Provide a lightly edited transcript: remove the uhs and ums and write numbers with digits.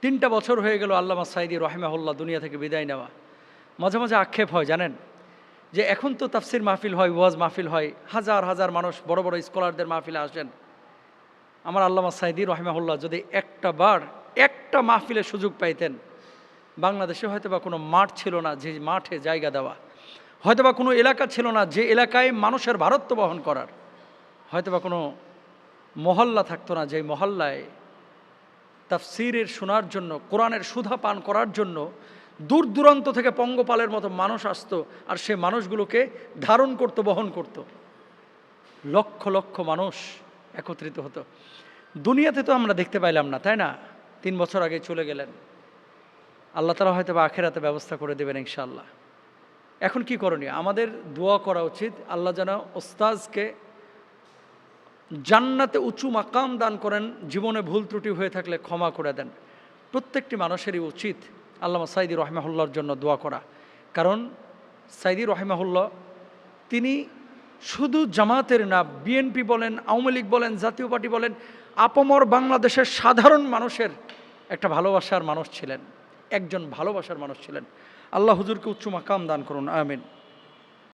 3টা বছর হয়ে গেল আল্লামা সাঈদী রাহিমাহুল্লাহ দুনিয়া থেকে বিদায় নেওয়া। মাঝে মাঝে আক্ষেপ হয় জানেন, যে এখন তো তাফসির মাহফিল হয়, ওয়াজ মাহফিল হয়, হাজার হাজার মানুষ বড় বড় স্কলারদের মাহফিলে আসেন। আমার আল্লামা সাঈদী রাহিমাহুল্লাহ যদি একটা মাহফিলের সুযোগ পাইতেন, বাংলাদেশে হয়তো বা কোনো মাঠ ছিল না যে মাঠে জায়গা দেওয়া, হয়তো বা কোনো এলাকা ছিল না যে এলাকায় মানুষের ভারত্ব বহন করার, হয়তো বা কোনো মহল্লা থাকতো না যে মহল্লায় তাফসিরের শোনার জন্য, কোরআনের সুধা পান করার জন্য দূর দূরান্ত থেকে পঙ্গপালের মতো মানুষ আসতো, আর সে মানুষগুলোকে ধারণ করত, বহন করত। লক্ষ লক্ষ মানুষ একত্রিত হতো। দুনিয়াতে তো আমরা দেখতে পাইলাম না, তাই না? 3 বছর আগে চলে গেলেন। আল্লাহ তাআলা হয়তো বা আখিরাতে ব্যবস্থা করে দেবেন ইনশাআল্লাহ। এখন কি করণীয়? আমাদের দোয়া করা উচিত, আল্লাহ যেন ওস্তাজকে জান্নাতে উঁচু মাকাম দান করেন, জীবনে ভুল ত্রুটি হয়ে থাকলে ক্ষমা করে দেন। প্রত্যেকটি মানুষেরই উচিত আল্লামা সাঈদী রাহিমাহুল্লাহর জন্য দোয়া করা। কারণ সাঈদী রাহিমাহুল্লাহ তিনি শুধু জামাতের না, বিএনপি বলেন, আওয়ামী লীগ বলেন, জাতীয় পার্টি বলেন, আপামর বাংলাদেশের সাধারণ মানুষের একটা ভালোবাসার মানুষ ছিলেন, একজন ভালোবাসার মানুষ ছিলেন। আল্লাহ হুজুরকে উচ্চ মাকাম দান করুন, আমিন।